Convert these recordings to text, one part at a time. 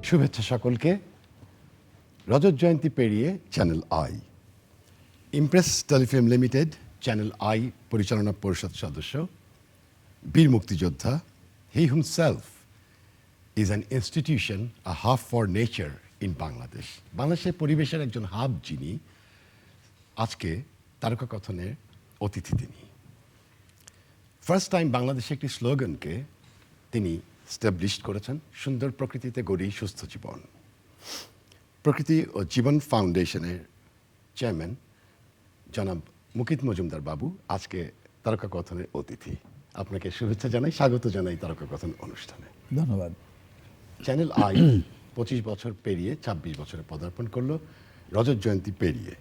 শুভেচ্ছা সকলকে। রজত জয়ন্তী পেরিয়ে channel I, Impress Telefilm limited, channel I পরিচালনা পরিষদ সদস্য, বীর মুক্তিযোদ্ধা, he himself is an institution, a hub for nature in Bangladesh. বাংলাদেশের পরিবেশের একজন হাব যিনি, আজকে তারকা কথনের অতিথি তিনি। ফার্স্ট টাইম বাংলাদেশে একটি স্লোগানকে তিনি স্টাবলিশ করেছেন, সুন্দর প্রকৃতিতে গড়ি সুস্থ জীবন। প্রকৃতি ও জীবন ফাউন্ডেশনের চেয়ারম্যান জনাব মুকিত মজুমদার বাবু আজকে তারকা কথনের অতিথি। আপনাকে শুভেচ্ছা জানাই, স্বাগত জানাই তারকা কথন অনুষ্ঠানে। ধন্যবাদ। চ্যানেল আই 25 বছর পেরিয়ে 26 বছরে পদার্পণ করলো, রজত জয়ন্তী পেরিয়ে।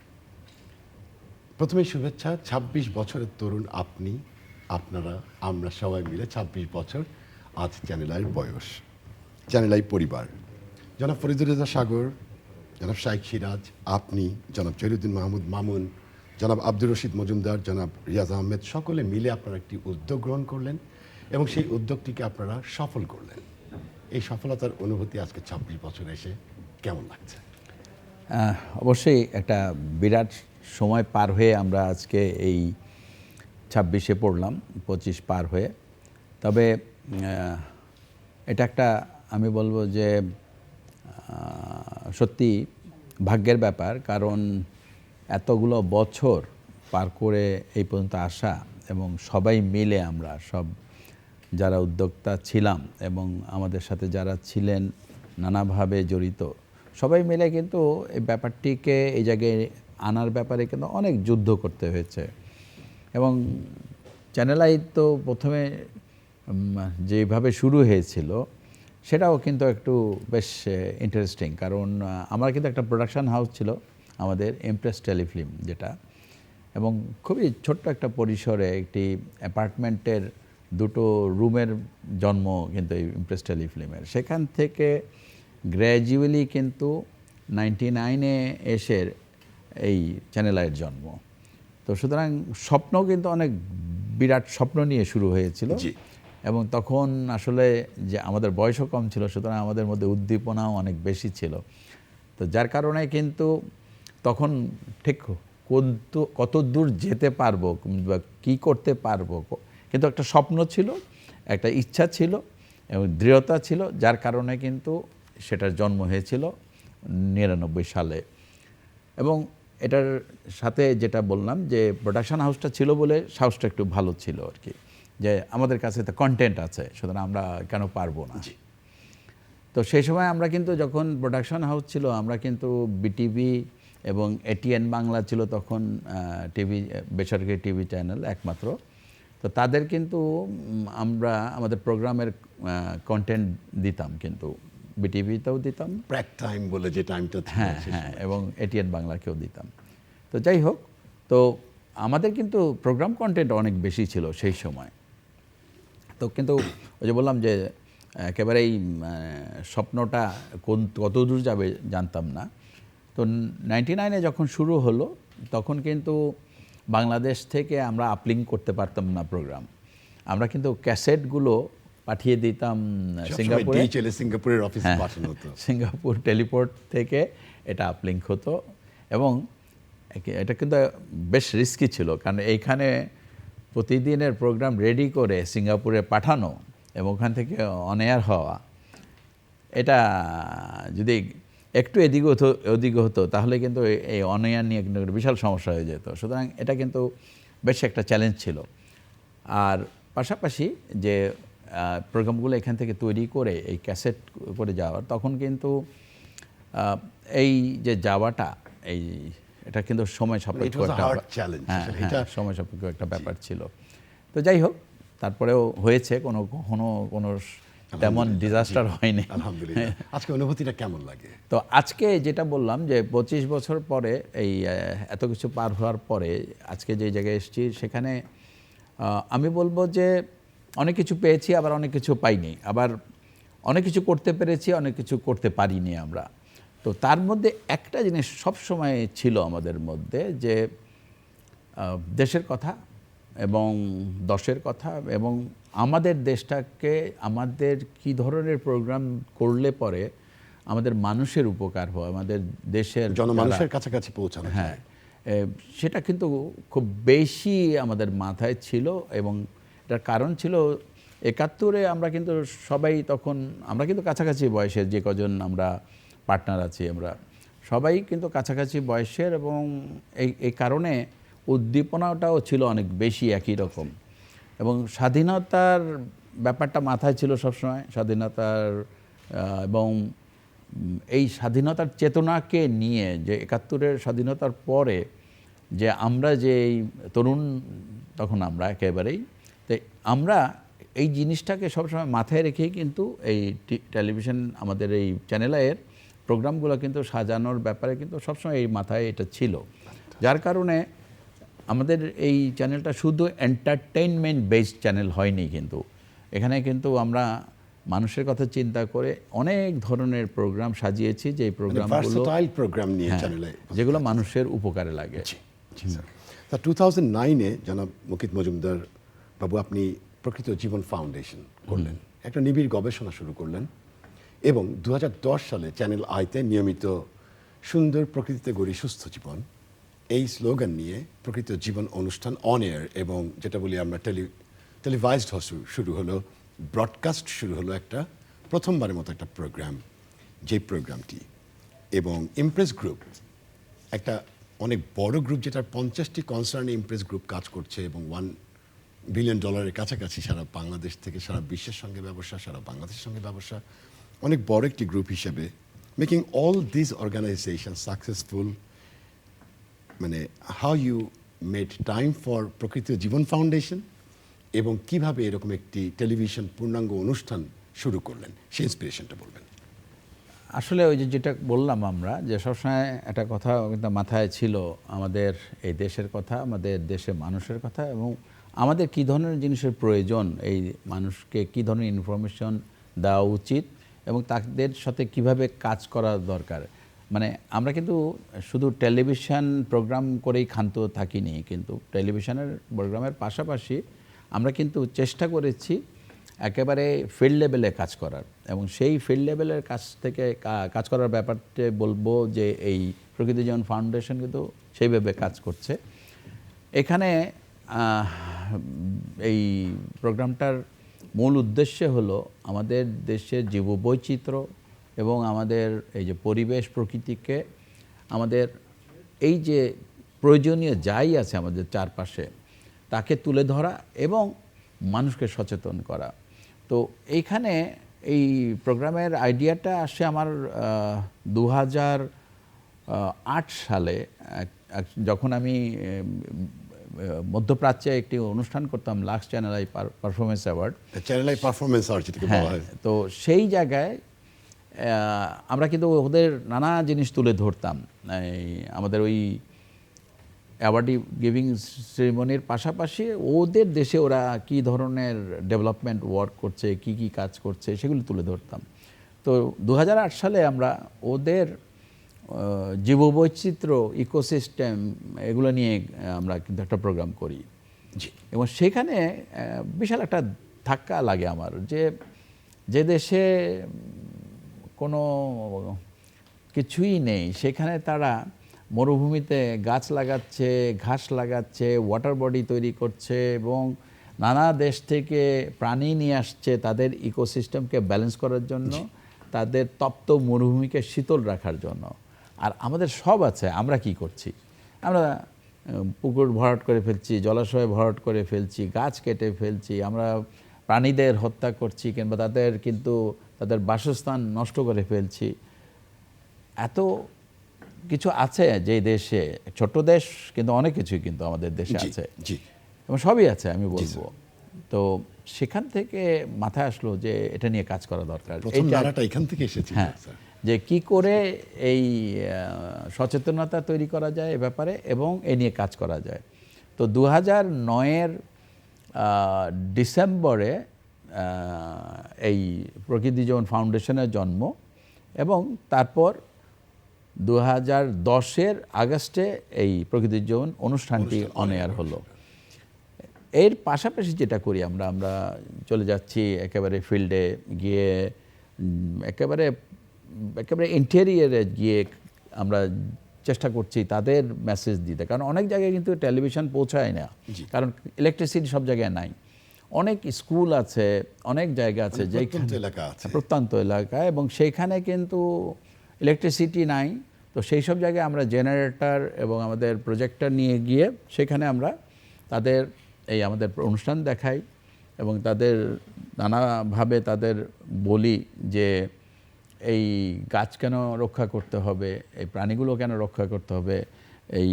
প্রথমে শুভেচ্ছা, 26 বছরের তরুণ আপনি, আপনারা, আমরা সবাই মিলে 26 বছর আজ চ্যানেল আইয়ের বয়স। চ্যানেল আই পরিবার, জনাব ফরিদুর রেজা সাগর, জনাব শাইখ সিরাজ, আপনি, জনাব জহিরুদ্দিন মাহমুদ মামুন, জনাব আব্দুর রশিদ মজুমদার, জনাব রিয়াজ আহমেদ, সকলে মিলে আপনারা একটি উদ্যোগ গ্রহণ করলেন এবং সেই উদ্যোগটিকে আপনারা সফল করলেন। এই সফলতার অনুভূতি আজকে 26 বছর এসে কেমন লাগছে? অবশ্যই একটা বিরাট সময় পার হয়ে আমরা আজকে এই 26-এ পড়লাম, 25 পার হয়ে। তবে এটা একটা, আমি বলবো যে সত্যি ভাগ্যের ব্যাপার, কারণ এতগুলো বছর পার করে এই পর্যন্ত আসা এবং সবাই মিলে আমরা সব যারা উদ্যোক্তা ছিলাম এবং আমাদের সাথে যারা ছিলেন নানাভাবে জড়িত, সবাই মিলে কিন্তু এই ব্যাপারটিকে এই জায়গায় আনার ব্যাপারে কিন্তু অনেক যুদ্ধ করতে হয়েছে। এবং চ্যানেল আই তো প্রথমে যেভাবে শুরু হয়েছিল সেটাও কিন্তু একটু বেশ ইন্টারেস্টিং, কারণ আমার কিন্তু একটা প্রোডাকশন হাউস ছিল আমাদের, ইমপ্রেস টেলিফিল্ম যেটা, এবং খুবই ছোট্ট একটা পরিসরে একটি অ্যাপার্টমেন্টের 2টো রুমের জন্ম কিন্তু এই ইমপ্রেস টেলিফিল্মের। সেখান থেকে গ্র্যাজুয়ালি কিন্তু 99-এ এসে এই চ্যানেল আইয়ের জন্ম। তো সুতরাং স্বপ্ন কিন্তু অনেক বিরাট স্বপ্ন নিয়ে শুরু হয়েছিল, এবং তখন আসলে যে আমাদের বয়সও কম ছিল, সুতরাং আমাদের মধ্যে উদ্দীপনাও অনেক বেশি ছিল। তো যার কারণে কিন্তু তখন ঠিক কত দূর যেতে পারবো বা কী করতে পারবো, কিন্তু একটা স্বপ্ন ছিল, একটা ইচ্ছা ছিল এবং দৃঢ়তা ছিল, যার কারণে কিন্তু সেটার জন্ম হয়েছিল 99 সালে। এবং এটার সাথে যেটা বললাম যে প্রোডাকশন হাউসটা ছিল বলে সাহসটা একটু ভালো ছিল আর কি, যে আমাদের কাছে তো কন্টেন্ট আছে, সুতরাং আমরা কেন পারবো না। তো সেই সময় আমরা কিন্তু, যখন প্রোডাকশন হাউস ছিল, আমরা কিন্তু বিটিভি এবং এটিএন বাংলা ছিল তখন টিভি, বেসরকারি টিভি চ্যানেল একমাত্র। তো তাদের কিন্তু আমরা আমাদের প্রোগ্রামের কন্টেন্ট দিতাম, কিন্তু বিটিভিতেও দিতাম, প্র্যাক টাইম বলে যে টাইমটা, হ্যাঁ হ্যাঁ, এবং এটিএন বাংলাকেও দিতাম। তো যাই হোক, তো আমাদের কিন্তু প্রোগ্রাম কন্টেন্ট অনেক বেশি ছিল সেই সময়। তো কিন্তু ওই যে বললাম যে একেবারেই স্বপ্নটা কত দূর যাবে জানতাম না। তো 99-এ যখন শুরু হলো, তখন কিন্তু বাংলাদেশ থেকে আমরা আপলিঙ্ক করতে পারতাম না প্রোগ্রাম। আমরা কিন্তু ক্যাসেটগুলো পাঠিয়ে দিতাম সিঙ্গাপুরে, সিঙ্গাপুরের অফিসে পাঠানো হতো। সিঙ্গাপুর টেলিপোর্ট থেকে এটা আপলিঙ্ক হতো, এবং এটা কিন্তু বেশ রিস্কি ছিল, কারণ এইখানে প্রতিদিনের প্রোগ্রাম রেডি করে সিঙ্গাপুরে পাঠানো এবং ওখান থেকে অন এয়ার হওয়া, এটা যদি একটু ওদিকে হতো তাহলে কিন্তু এই অন এয়ার নিয়ে কিন্তু বিশাল সমস্যা হয়ে যেত। সুতরাং এটা কিন্তু বেশ একটা চ্যালেঞ্জ ছিল। আর পাশাপাশি যে প্রোগ্রামগুলো এখান থেকে তৈরি করে এই ক্যাসেট করে যাওয়ার, তখন কিন্তু এই যে যাওয়াটা, এটা কিন্তু সময় সাপেক্ষ একটা, সময় সাপেক্ষ একটা ব্যাপার ছিল। তো যাই হোক, তারপরেও হয়েছে, কখনো কোনো তেমন ডিজাস্টার হয়নি, আলহামদুলিল্লাহ। আজকে অনুভূতিটা কেমন লাগে? তো আজকে যেটা বললাম যে 25 বছর পরে, এই এত কিছু পার হওয়ার পরে আজকে যে জায়গায় এসেছি, সেখানে আমি বলবো যে অনেক কিছু পেয়েছি, আবার অনেক কিছু পাইনি, আবার অনেক কিছু করতে পেরেছি, অনেক কিছু করতে পারিনি আমরা। তো তার মধ্যে একটা জিনিস সবসময় ছিল আমাদের মধ্যে, যে দেশের কথা এবং দশের কথা, এবং আমাদের দেশটাকে আমাদের কী ধরনের প্রোগ্রাম করলে পরে আমাদের মানুষের উপকার হয়, আমাদের দেশের জনমানুষের কাছাকাছি পৌঁছানো। হ্যাঁ, সেটা কিন্তু খুব বেশি আমাদের মাথায় ছিল। এবং এটার কারণ ছিল ৭১-এ আমরা কিন্তু সবাই তখন, আমরা কিন্তু কাছাকাছি বয়সের যে কজন আমরা পার্টনার আছি, আমরা সবাই কিন্তু কাছাকাছি বয়সের, এবং এই কারণে উদ্দীপনাটাও ছিল অনেক বেশি একই রকম। এবং স্বাধীনতার ব্যাপারটা মাথায় ছিল সবসময়, স্বাধীনতার এবং এই স্বাধীনতার চেতনাকে নিয়ে, যে ৭১-এর স্বাধীনতার পরে যে আমরা যে এই তরুণ, তখন আমরা একেবারেই, তাই আমরা এই জিনিসটাকে সবসময় মাথায় রেখেই কিন্তু এই টেলিভিশন, আমাদের এই চ্যানেল আইয়ের প্রোগ্রামগুলো কিন্তু সাজানোর ব্যাপারে কিন্তু সবসময় এই মাথায় এটা ছিল। যার কারণে আমাদের এই চ্যানেলটা শুধু এন্টারটেইনমেন্ট বেসড চ্যানেল হয়নি, কিন্তু এখানে কিন্তু আমরা মানুষের কথা চিন্তা করে অনেক ধরনের প্রোগ্রাম সাজিয়েছি, যে প্রোগ্রামগুলো প্রোগ্রাম নিয়ে চ্যানেলে, যেগুলো মানুষের উপকারে লাগে। তা 2009-এ জনাব মুকিত মজুমদার বাবু আপনি প্রকৃত জীবন ফাউন্ডেশন করলেন, একটা নিবিড় গবেষণা শুরু করলেন, এবং 2010 সালে চ্যানেল আইতে নিয়মিত সুন্দর প্রকৃতিতে গড়ি সুস্থ জীবন এই স্লোগান নিয়ে প্রকৃত জীবন অনুষ্ঠান অন এয়ার, এবং যেটা বলি আমরা টেলিভাইজড শুরু হলো, ব্রডকাস্ট শুরু হলো, একটা প্রথমবারের মতো একটা প্রোগ্রাম, যে প্রোগ্রামটি, এবং ইমপ্রেস গ্রুপ একটা অনেক বড় গ্রুপ, যেটার 50টি কনসার্নে ইমপ্রেস গ্রুপ কাজ করছে, এবং $1 বিলিয়ন কাছাকাছি সারা বাংলাদেশ থেকে সারা বিশ্বের সঙ্গে ব্যবসা, সারা বাংলাদেশের সঙ্গে ব্যবসা, অনেক বড় একটি গ্রুপ হিসেবে making all this organization successful. মানে how you made time for Prakrito Jibon foundation, এবং কিভাবে এরকম একটি টেলিভিশন পূর্ণাঙ্গ অনুষ্ঠান শুরু করলেন, সেই ইন্সপিরেশনটা বলবেন। আসলে ওই যেটা বললাম আমরা, যে সবসময় একটা কথা কিন্তু মাথায় ছিল, আমাদের এই দেশের কথা, আমাদের দেশের মানুষের কথা, এবং আমাদের কী ধরনের জিনিসের প্রয়োজন, এই মানুষকে কী ধরনের ইনফরমেশন দেওয়া উচিত, এবং তাদের সাথে কিভাবে কাজ করা দরকার। মানে আমরা কিন্তু শুধু টেলিভিশন প্রোগ্রাম করেই ক্ষান্ত থাকিনি, কিন্তু টেলিভিশনের প্রোগ্রামের পাশাপাশি আমরা কিন্তু চেষ্টা করেছি একেবারে ফিল্ড লেভেলে কাজ করার, এবং সেই ফিল্ড লেভেলের কাজ থেকে কাজ করার ব্যাপারটা বলবো যে এই প্রকৃতি জীবন ফাউন্ডেশন কিন্তু সেইভাবে কাজ করছে। এখানে এই প্রোগ্রামটার মূল উদ্দেশ্য হলো আমাদের দেশের জীববৈচিত্র্য এবং আমাদের এই যে পরিবেশ, প্রকৃতিকে, আমাদের এই যে প্রয়োজনীয় যাই আছে আমাদের চারপাশে, তাকে তুলে ধরা এবং মানুষকে সচেতন করা। তো এইখানে এই প্রোগ্রামের আইডিয়াটা আসে আমার 2008 সালে, যখন আমি মধ্যপ্রাচ্যে একটি অনুষ্ঠান করতাম, Lux Channel i performance award, Channel i performance award যেটাকে বলা হয়। তো সেই জায়গায় আমরা কিন্তু ওদের নানা জিনিস তুলে ধরতাম। এই আমাদের ওই অ্যাওয়ার্ড গিভিং সেরিমনির পাশাপাশি ওদের দেশে ওরা কী ধরনের ডেভেলপমেন্ট ওয়ার্ক করছে, কি কি কাজ করছে, সেগুলো তুলে ধরতাম। তো 2008 সালে আমরা ওদের জীববৈচিত্র্য, ইকোসিস্টেম, এগুলো নিয়ে আমরা কিন্তু একটা প্রোগ্রাম করি, এবং সেখানে বিশাল একটা ধাক্কা লাগে আমার, যে দেশে কোনো কিছুই নেই, সেখানে তারা মরুভূমিতে গাছ লাগাচ্ছে, ঘাস লাগাচ্ছে, ওয়াটার বডি তৈরি করছে, এবং নানা দেশ থেকে প্রাণী নিয়ে আসছে তাদের ইকোসিস্টেমকে ব্যালেন্স করার জন্য, তাদের তপ্ত মরুভূমিকে শীতল রাখার জন্য। আর আমাদের সব আছে, আমরা কি করছি? আমরা পুকুর ভরাট করে ফেলছি, জলাশয় ভরাট করে ফেলছি, গাছ কেটে ফেলছি, আমরা প্রাণীদের হত্যা করছি, কিংবা তাদের বাসস্থান নষ্ট করে ফেলছি। এত কিছু আছে যে দেশে, ছোট্ট দেশ কিন্তু অনেক কিছুই কিন্তু আমাদের দেশে আছে, এবং সবই আছে আমি বলবো। তো সেখান থেকে মাথায় আসলো যে এটা নিয়ে কাজ করা দরকার। এখান থেকে এসেছে, হ্যাঁ, যে কি করে এই সচেতনতা তৈরি করা যায় এ ব্যাপারে, এবং এ নিয়ে কাজ করা যায়। তো 2009-এর ডিসেম্বরে এই প্রকৃতি জীবন ফাউন্ডেশনের জন্ম, এবং তারপর 2010-এর আগস্টে এই প্রকৃতি জীবন অনুষ্ঠানটি অন এয়ার হলো। এর পাশাপাশি যেটা করি আমরা চলে যাচ্ছি একেবারে ফিল্ডে গিয়ে, একেবারে একেবারে ইন্টেরিয়ারে গিয়ে আমরা চেষ্টা করছি তাদের মেসেজ দিতে, কারণ অনেক জায়গায় কিন্তু টেলিভিশন পৌঁছায় না, কারণ ইলেকট্রিসিটি সব জায়গায় নাই। অনেক স্কুল আছে, অনেক জায়গা আছে প্রত্যন্ত এলাকা আছে, প্রত্যন্ত এলাকা, এবং সেইখানে কিন্তু ইলেকট্রিসিটি নাই। তো সেই সব জায়গায় আমরা জেনারেটর এবং আমাদের প্রজেক্টর নিয়ে গিয়ে সেখানে আমরা তাদের এই আমাদের অনুষ্ঠান দেখাই এবং তাদের নানাভাবে তাদের বলি যে এই গাছ কেন রক্ষা করতে হবে, এই প্রাণীগুলো কেন রক্ষা করতে হবে, এই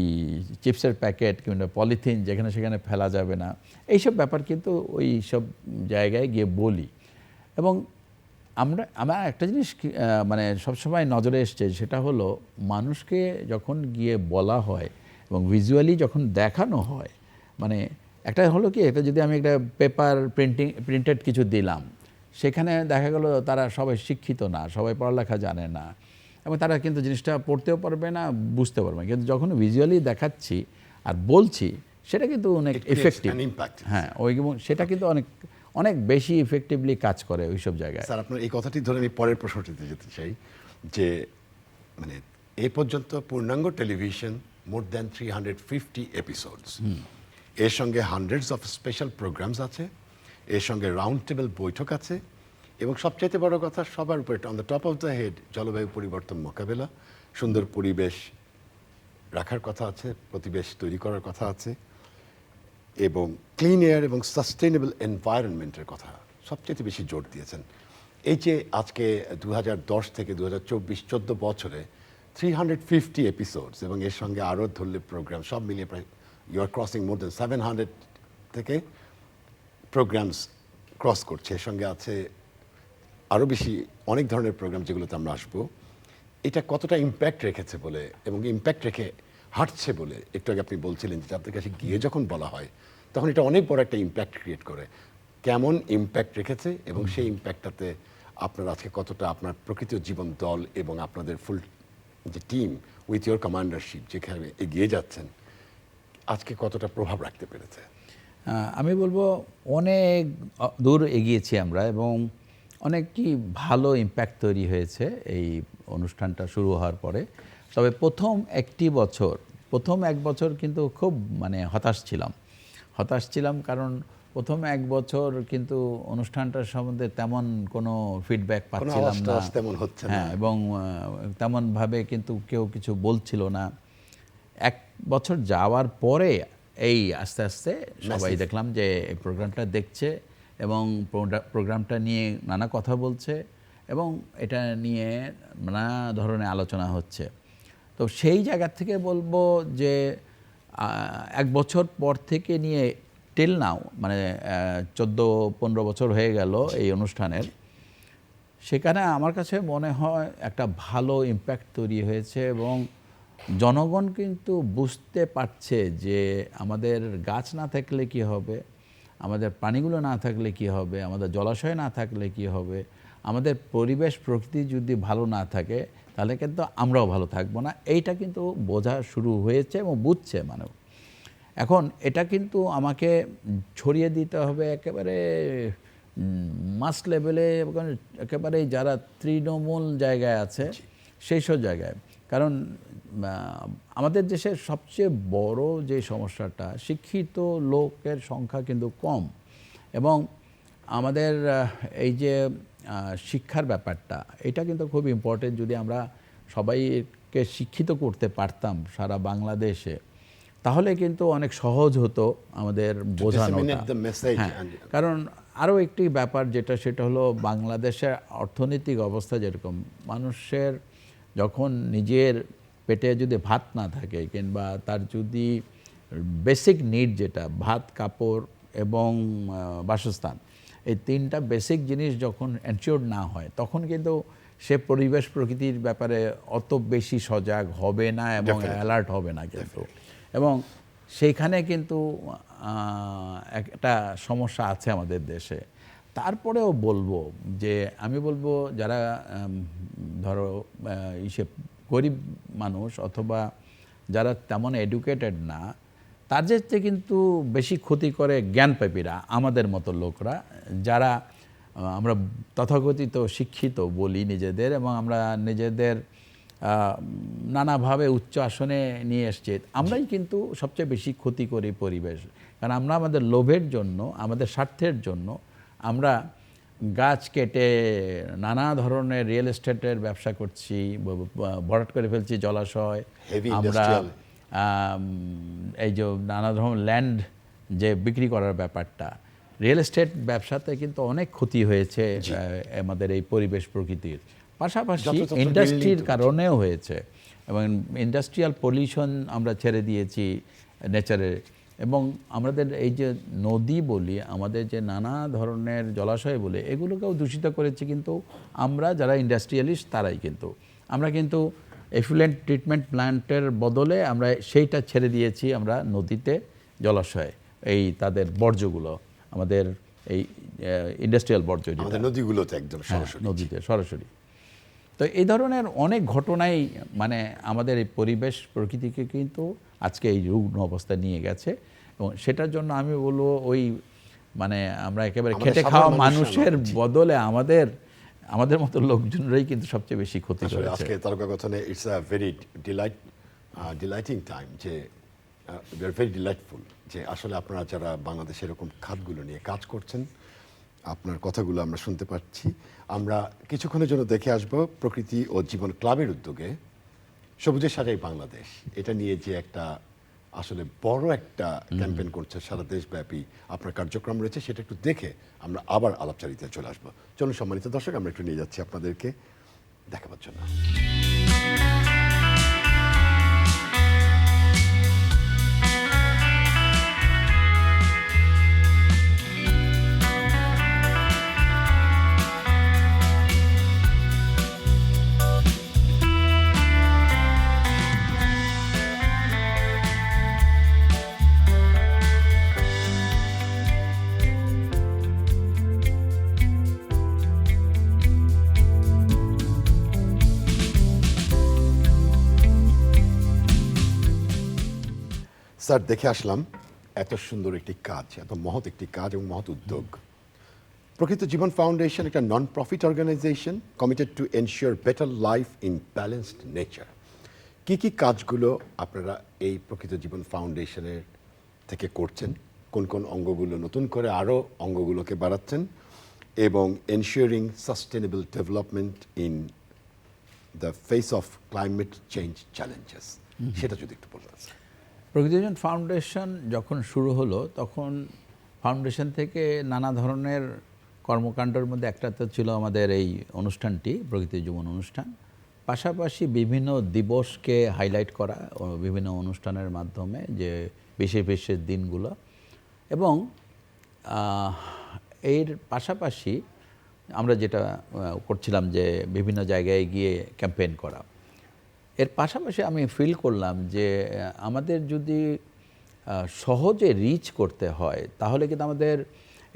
চিপসের প্যাকেট কিংবা পলিথিন যেখানে সেখানে ফেলা যাবে না, এইসব ব্যাপার কিন্তু ওই সব জায়গায় গিয়ে বলি। এবং আমার একটা জিনিস মানে সবসময় নজরে এসছে, সেটা হলো মানুষকে যখন গিয়ে বলা হয় এবং ভিজুয়ালি যখন দেখানো হয়, মানে একটা হলো কি, এটা যদি আমি একটা পেপার প্রিন্টেড কিছু দিলাম, সেখানে দেখা গেল তারা সবাই শিক্ষিত না, সবাই পড়ালেখা জানে না, এবং তারা কিন্তু জিনিসটা পড়তেও পারবে না, বুঝতে পারবে না। কিন্তু যখন ভিজুয়ালি দেখাচ্ছি আর বলছি, সেটা কিন্তু অনেক ইফেক্টিভ। হ্যাঁ, ওই সেটা কিন্তু অনেক অনেক বেশি ইফেক্টিভলি কাজ করে ওই সব জায়গায়। স্যার, আপনার এই কথাটি ধরে আমি পরের প্রশ্নটিতে যেতে চাই, যে মানে এই পর্যন্ত পূর্ণাঙ্গ টেলিভিশন মোর দ্যান 350 এপিসোডস, এর সঙ্গে হান্ড্রেডস অফ স্পেশাল প্রোগ্রামস আছে, এর সঙ্গে রাউন্ড টেবিল বৈঠক আছে, এবং সবচাইতে বড় কথা, সবার উপরে on the top of the head জলবায়ু পরিবর্তন মোকাবেলা, সুন্দর পরিবেশ রাখার কথা আছে, প্রতিবেশ তৈরি করার কথা আছে, এবং ক্লিন এয়ার এবং সাস্টেইনেবল এনভায়রনমেন্টের কথা সবচেয়ে বেশি জোর দিয়েছেন। এই যে আজকে 2010 থেকে 2024 14 বছরে 350 এপিসোডস, এবং এর সঙ্গে আরও ধরলে প্রোগ্রাম সব মিলিয়ে প্রায় ইউ আর ক্রসিং মোর দেন 700 থেকে প্রোগ্রামস ক্রস করছে। এর সঙ্গে আছে আরও বেশি অনেক ধরনের প্রোগ্রাম যেগুলোতে আমরা আসবো। এটা কতটা ইম্প্যাক্ট রেখেছে বলে এবং ইম্প্যাক্ট রেখে হাঁটছে বলে একটু আগে আপনি বলছিলেন, যে আপনার কাছে গিয়ে যখন বলা হয় তখন এটা অনেক বড় একটা ইম্প্যাক্ট ক্রিয়েট করে। কেমন ইম্প্যাক্ট রেখেছে এবং সেই ইম্প্যাক্টটাতে আপনার আজকে কতটা আপনার প্রকৃত জীবন দল এবং আপনাদের ফুল যে টিম উইথ ইয়োর কমান্ডারশিপ যেখানে এগিয়ে যাচ্ছেন, আজকে কতটা প্রভাব রাখতে পেরেছে? আমি বলবো অনেক দূর এগিয়েছি আমরা, এবং অনেকই ভালো ইম্প্যাক্ট তৈরি হয়েছে এই অনুষ্ঠানটা শুরু হওয়ার পরে। তবে প্রথম এক বছর কিন্তু খুব মানে হতাশ ছিলাম, কারণ প্রথম এক বছর কিন্তু অনুষ্ঠানটার সম্বন্ধে তেমন কোনো ফিডব্যাক পাচ্ছিলাম না, তেমন হচ্ছে না, হ্যাঁ, এবং তেমনভাবে কিন্তু কেউ কিছু বলছিল না। এক বছর যাওয়ার পরে এই আস্তে আস্তে সবাই দেখলাম যে এই প্রোগ্রামটা দেখছে এবং প্রোগ্রামটা নিয়ে নানা কথা বলছে এবং এটা নিয়ে নানা ধরনের আলোচনা হচ্ছে। তো সেই জায়গা থেকে বলবো যে এক বছর পর থেকে নিয়ে টিল নাও, মানে 14-15 বছর হয়ে গেল এই অনুষ্ঠানের, সেখানে আমার কাছে মনে হয় একটা ভালো ইম্প্যাক্ট তৈরি হয়েছে, এবং জনগণ কিন্তু বুঝতে পারছে যে আমাদের গাছ না থাকলে কি হবে, আমাদের প্রাণীগুলো না থাকলে কি হবে, আমাদের জলাশয় না থাকলে কি হবে, আমাদের পরিবেশ প্রকৃতি যদি ভালো না থাকে তাহলে কিন্তু আমরাও ভালো থাকবো না। এইটা কিন্তু বোঝা শুরু হয়েছে এবং বুঝছে মানুষ। এখন এটা কিন্তু আমাকে ছড়িয়ে দিতে হবে একেবারে মাস লেভেলে, একেবারে যারা তৃণমূল জায়গায় আছে সেই সব জায়গায়। কারণ আমাদের দেশের সবচেয়ে বড় যে সমস্যাটা, শিক্ষিত লোকের সংখ্যা কিন্তু কম, এবং আমাদের এই যে শিক্ষার ব্যাপারটা, এটা কিন্তু খুব ইম্পর্টেন্ট। যদি আমরা সবাইকে শিক্ষিত করতে পারতাম সারা বাংলাদেশে, তাহলে কিন্তু অনেক সহজ হতো আমাদের বোঝানোটা। হ্যাঁ, কারণ আরও একটি ব্যাপার যেটা, সেটা হলো বাংলাদেশের অর্থনৈতিক অবস্থা যেরকম, মানুষের যখন নিজের পেটে যদি ভাত না থাকে কিংবা তার যদি বেসিক নিড যেটা ভাত, কাপড় এবং বাসস্থান, এই তিনটা বেসিক জিনিস যখন এনশিওর না হয়, তখন কিন্তু সে পরিবেশ প্রকৃতির ব্যাপারে অত বেশি সজাগ হবে না এবং অ্যালার্ট হবে না কিন্তু। এবং সেইখানে কিন্তু একটা সমস্যা আছে আমাদের দেশে। তারপরেও বলবো যে আমি বলবো যারা ধরো গরিব মানুষ অথবা যারা তেমন এডুকেটেড না, তাদের চেয়ে কিন্তু বেশি ক্ষতি করে জ্ঞানপাপীরা, আমাদের মতো লোকরা, যারা আমরা তথাকথিত শিক্ষিত বলি নিজেদের, এবং আমরা নিজেদের নানাভাবে উচ্চ আসনে নিয়ে এসছি, আমরাই কিন্তু সবচেয়ে বেশি ক্ষতি করি পরিবেশ। কারণ আমরা আমাদের লোভের জন্য, আমাদের স্বার্থের জন্য আমরা গাছ কেটে নানা ধরনের রিয়েল এস্টেটের ব্যবসা করছি, ভরাট করে ফেলছি জলাশয়, Heavy আমরা industrial. এই যে নানা ধরনের ল্যান্ড যে বিক্রি করার ব্যাপারটা, রিয়েল এস্টেট ব্যবসাতে কিন্তু অনেক ক্ষতি হয়েছে আমাদের এই পরিবেশ প্রকৃতির। পাশাপাশি যত্রতত্র ইন্ডাস্ট্রির building কারণেও হয়েছে, এবং ইন্ডাস্ট্রিয়াল পলিউশন আমরা ছেড়ে দিয়েছি নেচারে। এবং আমাদের এই যে নদী বলি, আমাদের যে নানা ধরনের জলাশয় বলে, এগুলোকেও দূষিত করেছে কিন্তু আমরা যারা ইন্ডাস্ট্রিয়ালিস্ট তারাই। কিন্তু আমরা কিন্তু এফুলেন্ট ট্রিটমেন্ট প্ল্যান্টের বদলে আমরা সেইটা ছেড়ে দিয়েছি আমরা নদীতে, জলাশয়ে, এই তাদের বর্জ্যগুলো, আমাদের এই ইন্ডাস্ট্রিয়াল বর্জ্য যেটা আমাদের নদীগুলোতে একদম সরাসরি। নদীতে সরাসরি। তো এই ধরনের অনেক ঘটনাই মানে আমাদের এই পরিবেশ প্রকৃতিকে কিন্তু আজকে এই রুগ্ন অবস্থায় নিয়ে গেছে। এবং সেটার জন্য আমি বলবো ওই মানে আমরা একেবারে আমাদের খেটে সাধারণ খাওয়া মানুষরা মানুষের বদলে আমাদের মতো লোকজনরাই কিন্তু সবচেয়ে বেশি ক্ষতি আসলে করেছে। আজকে তারকা কথনে it's a very delighting time, যে উই আর ভেরি ডিলাইটফুল যে আসলে আপনারা যারা বাংলাদেশে এরকম খাতগুলো নিয়ে কাজ করছেন, আপনার কথাগুলো আমরা শুনতে পাচ্ছি। আমরা কিছুক্ষণের জন্য দেখে আসব প্রকৃতি ও জীবন ক্লাবের উদ্যোগে সবুজের সাজাই বাংলাদেশ, এটা নিয়ে যে একটা আসলে বড় একটা ক্যাম্পেইন করছে সারা দেশব্যাপী আপনার কার্যক্রম রয়েছে, সেটা একটু দেখে আমরা আবার আলাপচারিতায় চলে আসবো। চলুন সম্মানিত দর্শক, আমরা একটু নিয়ে যাচ্ছি আপনাদেরকে দেখাবার জন্য। স্যার, দেখে আসলাম এত সুন্দর একটি কাজ, এত মহৎ একটি কাজ এবং মহৎ উদ্যোগ। প্রকৃত জীবন ফাউন্ডেশন একটা non profit organisation committed to ensure better life in balanced nature. কি কি কাজগুলো আপনারা এই প্রকৃত জীবন ফাউন্ডেশনের থেকে করছেন, কোন কোন অঙ্গগুলো নতুন করে আরও অঙ্গগুলোকে বাড়াচ্ছেন, এবং ensuring sustainable development in the face of climate change challenges, সেটা যদি একটু বলতেন স্যার। প্রকৃতিজন ফাউন্ডেশন যখন শুরু হলো, তখন ফাউন্ডেশন থেকে নানা ধরনের কর্মকাণ্ডের মধ্যে একটা তো ছিল আমাদের এই অনুষ্ঠানটি, প্রকৃতি জীবন অনুষ্ঠান। পাশাপাশি বিভিন্ন দিবসকে হাইলাইট করা ও বিভিন্ন অনুষ্ঠানের মাধ্যমে, যে বিশেষ বিশেষ দিনগুলো, এবং এর পাশাপাশি আমরা যেটা করছিলাম যে বিভিন্ন জায়গায় গিয়ে ক্যাম্পেইন করা। এর পাশাপাশি আমি ফিল করলাম যে আমাদের যদি সহজে রিচ করতে হয়, তাহলে কিন্তু আমাদের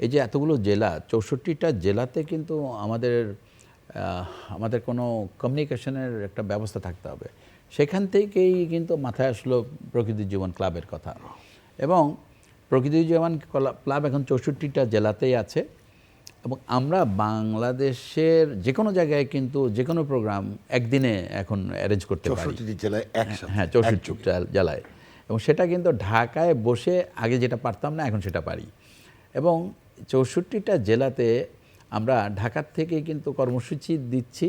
এই যে এতগুলো জেলা, 64টা জেলাতে কিন্তু আমাদের কোনো কমিউনিকেশনের একটা ব্যবস্থা থাকতে হবে। সেখান থেকেই কিন্তু মাথায় আসলো প্রকৃতি জীবন ক্লাবের কথা। এবং প্রকৃতি জীবন ক্লাব এখন 64টা জেলাতেই আছে, এবং আমরা বাংলাদেশের যে কোনো জায়গায় কিন্তু যে কোনো প্রোগ্রাম একদিনে এখন অ্যারেঞ্জ করতে পারি। 64টি জেলায় একসাথে, হ্যাঁ, 64টা জেলায়। এবং সেটা কিন্তু ঢাকায় বসে আগে যেটা পারতাম না, এখন সেটা পারি। এবং 64টা জেলাতে আমরা ঢাকার থেকে কিন্তু কর্মসূচি দিচ্ছি,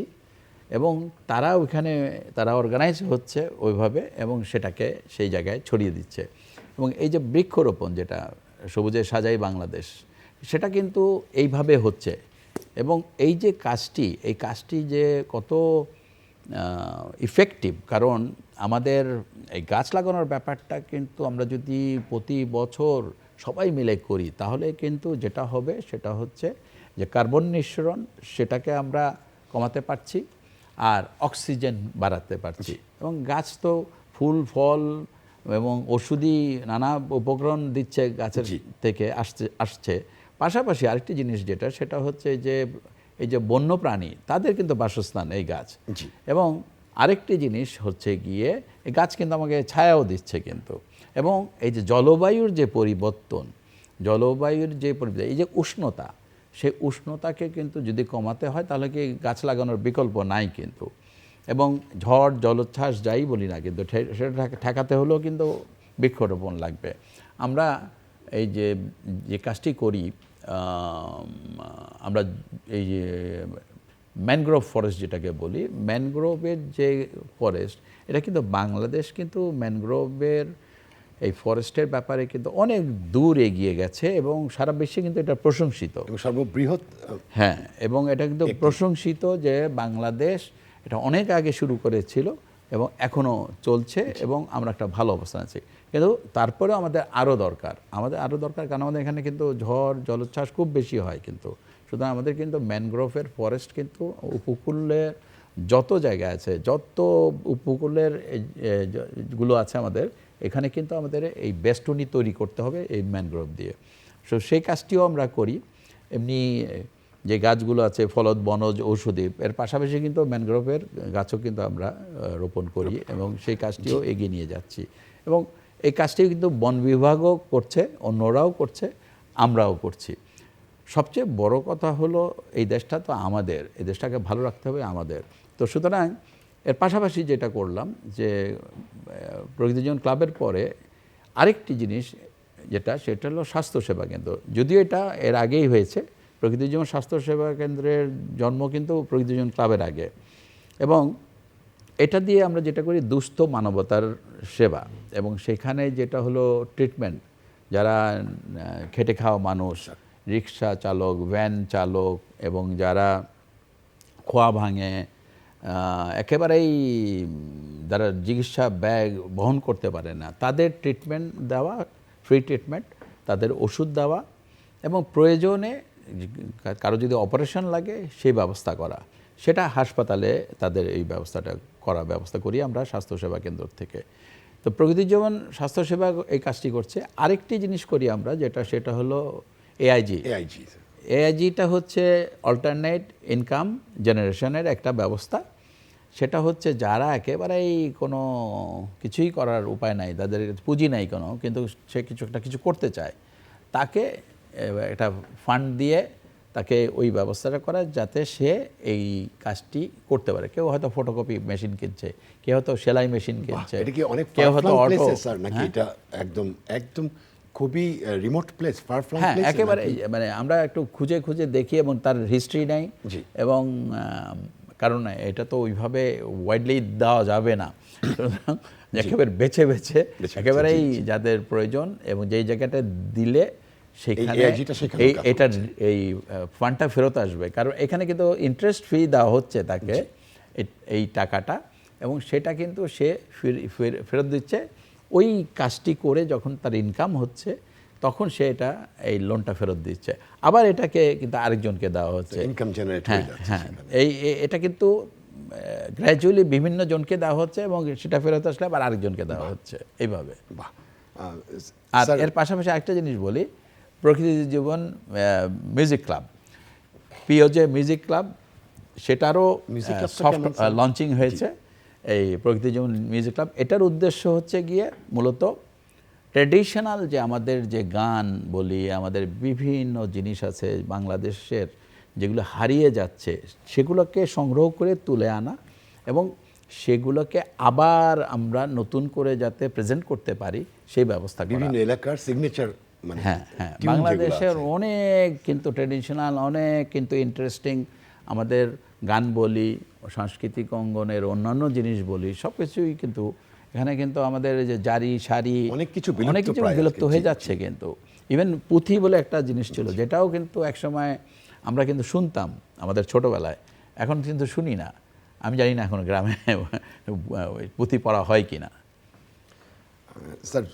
এবং তারা অর্গানাইজ হচ্ছে ওইভাবে, এবং সেটাকে সেই জায়গায় ছড়িয়ে দিচ্ছে। এবং এই যে বৃক্ষরোপণ, যেটা সবুজে সাজাই বাংলাদেশ, সেটা কিন্তু এইভাবে হচ্ছে। এবং এই যে এই কাজটি যে কত ইফেক্টিভ, কারণ আমাদের এই গাছ লাগানোর ব্যাপারটা কিন্তু আমরা যদি প্রতি বছর সবাই মিলে করি, তাহলে কিন্তু যেটা হবে সেটা হচ্ছে যে কার্বন নিঃসরণ, সেটাকে আমরা কমাতে পারছি, আর অক্সিজেন বাড়াতে পারছি। এবং গাছ তো ফুল ফল এবং ওষুধি নানা উপকরণ দিচ্ছে গাছের থেকে আসছে। পাশাপাশি আরেকটি জিনিস যেটা, সেটা হচ্ছে যে এই যে বন্যপ্রাণী, তাদের কিন্তু বাসস্থান এই গাছ। এবং আরেকটি জিনিস হচ্ছে গিয়ে এই গাছ কিন্তু আমাকে ছায়াও দিচ্ছে কিন্তু। এবং এই যে জলবায়ুর যে পরিবর্তন, এই যে উষ্ণতা, সেই উষ্ণতাকে কিন্তু যদি কমাতে হয় তাহলে কি গাছ লাগানোর বিকল্প নাই কিন্তু। এবং ঝড় জলোচ্ছ্বাস যাই বলি না কিন্তু সেটা ঠেকাতে হলেও কিন্তু বৃক্ষরোপণ লাগবে। আমরা এই যে কাজটি করি, আমরা এই যে ম্যানগ্রোভ ফরেস্ট যেটাকে বলি, ম্যানগ্রোভের যে ফরেস্ট, এটা কিন্তু বাংলাদেশ কিন্তু ম্যানগ্রোভের এই ফরেস্টের ব্যাপারে কিন্তু অনেক দূর এগিয়ে গেছে এবং সারা বিশ্বে কিন্তু এটা প্রশংসিত এবং সর্ববৃহৎ হ্যাঁ, এবং এটা কিন্তু প্রশংসিত যে বাংলাদেশ এটা অনেক আগে শুরু করেছিল এবং এখনও চলছে এবং আমরা একটা ভালো অবস্থানে আছি। কিন্তু তারপরেও আমাদের আরও দরকার, কারণ আমাদের এখানে কিন্তু ঝড় জলোচ্ছ্বাস খুব বেশি হয় কিন্তু। সুতরাং আমাদের কিন্তু ম্যানগ্রোভের ফরেস্ট কিন্তু উপকূলের যত জায়গা আছে, যত উপকূলের গুলো আছে আমাদের এখানে কিন্তু আমাদের এই বেষ্টনী তৈরি করতে হবে এই ম্যানগ্রোভ দিয়ে। সো সেই কাজটিও আমরা করি। এমনি যে গাছগুলো আছে ফলদ, বনজ, ঔষধি, এর পাশাপাশি কিন্তু ম্যানগ্রোভের গাছও কিন্তু আমরা রোপণ করি এবং সেই কাজটিও এগিয়ে নিয়ে যাচ্ছি। এবং এই কাজটি কিন্তু বন বিভাগও করছে, অন্যরাও করছে, আমরাও করছি। সবচেয়ে বড় কথা হলো এই দেশটা তো আমাদের, এই দেশটাকে ভালো রাখতে হবে আমাদের। তো সুতরাং এর পাশাপাশি যেটা করলাম যে প্রকৃতি জীবন ক্লাবের পরে আরেকটি জিনিস সেটা হলো স্বাস্থ্যসেবা কেন্দ্র। যদিও এটা এর আগেই হয়েছে, প্রকৃতি জীবন স্বাস্থ্যসেবা কেন্দ্রের জন্ম কিন্তু প্রকৃতি জীবন ক্লাবের আগে। এবং এটা দিয়ে আমরা যেটা করি দুস্থ মানবতার সেবা, এবং সেখানে যেটা হলো ট্রিটমেন্ট, যারা খেটে খাওয়া মানুষ, রিক্সা চালক, ভ্যান চালক এবং যারা খোয়া ভাঙে, একেবারেই যারা চিকিৎসা ব্যয় বহন করতে পারে না, তাদের ট্রিটমেন্ট দেওয়া, ফ্রি ট্রিটমেন্ট, তাদের ওষুধ দেওয়া এবং প্রয়োজনে কারো যদি অপারেশন লাগে সেই ব্যবস্থা করা, সেটা হাসপাতালে তাদের এই ব্যবস্থা করি আমরা স্বাস্থ্যসেবা কেন্দ্র থেকে। তো প্রকৃতি জীবন স্বাস্থ্যসেবা এই কাজটি করছে। আরেকটি জিনিস করি আমরা সেটা হলো এআইজিটা হচ্ছে অল্টারনেট ইনকাম জেনারেশনের একটা ব্যবস্থা। সেটা হচ্ছে যারা একেবারেই কোনো কিছুই করার উপায় নাই, তাদের পুঁজি নাই কোনো, কিন্তু সে কিছু করতে চায়, তাকে একটা ফান্ড দিয়ে তাকে ওই ব্যবস্থাটা করা যাতে সে এই কাজটি করতে পারে। কেউ হয়তো ফটোকপি মেশিন কিনছে, কেউ হয়তো সেলাই মেশিন কিনছে, কেউ হয়তো অটো। এটা একদম একদম খুবই রিমোট প্লেস, ফার ফ্লং হ্যাঁ, প্লেস, একেবারে মানে আমরা একটু খুঁজে দেখি এবং তার হিস্ট্রি নেই, এবং কারণ এটা তো ওইভাবে ওয়াইডলি দেওয়া যাবে না, একেবারে বেছে একেবারেই যাদের প্রয়োজন এবং যেই জায়গাটা দিলে সেখানে এই ফান্ডটা ফেরত আসবে। কারণ এখানে কিন্তু ইন্টারেস্ট ফি দেওয়া হচ্ছে তাকে এই টাকাটা, এবং সেটা কিন্তু সে ফেরত দিচ্ছে ওই কাজটি করে। যখন তার ইনকাম হচ্ছে তখন সে এই লোনটা ফেরত দিচ্ছে, আবার এটাকে কিন্তু আরেকজনকে দেওয়া হচ্ছে, ইনকাম জেনারেট হয়ে যাচ্ছে। হ্যাঁ, এটা কিন্তু গ্র্যাজুয়ালি বিভিন্ন জনকে দেওয়া হচ্ছে এবং সেটা ফেরত আসলে আবার আরেকজনকে দেওয়া হচ্ছে এইভাবে। আর এর পাশাপাশি আরেকটা জিনিস বলি, প্রকৃতি জীবন মিউজিক ক্লাব, পিওজে মিউজিক ক্লাব, সেটারও সফট লঞ্চিং হয়েছে এই প্রকৃতি জীবন মিউজিক ক্লাব। এটার উদ্দেশ্য হচ্ছে গিয়ে মূলত ট্র্যাডিশনাল যে আমাদের যে গান বলি, আমাদের বিভিন্ন জিনিস আছে বাংলাদেশের যেগুলো হারিয়ে যাচ্ছে, সেগুলোকে সংগ্রহ করে তুলে আনা এবং সেগুলোকে আবার আমরা নতুন করে যাতে প্রেজেন্ট করতে পারি সেই ব্যবস্থা করা। বিভিন্ন এলাকার সিগনেচার, হ্যাঁ, বাংলাদেশের অনেক কিন্তু ট্র্যাডিশনাল, অনেক কিন্তু ইন্টারেস্টিং আমাদের গান বলি, সাংস্কৃতিক অঙ্গনের অন্যান্য জিনিস বলি, সব কিছুই কিন্তু এখানে কিন্তু আমাদের যে জারি সারি অনেক কিছু বিলুপ্ত হয়ে যাচ্ছে। কিন্তু ইভেন পুঁথি বলে একটা জিনিস ছিল, যেটাও কিন্তু একসময় আমরা কিন্তু শুনতাম আমাদের ছোটবেলায়, এখন কিন্তু শুনি না। আমি জানি না এখন গ্রামে পুঁথি পড়া হয় কি না। স্যার,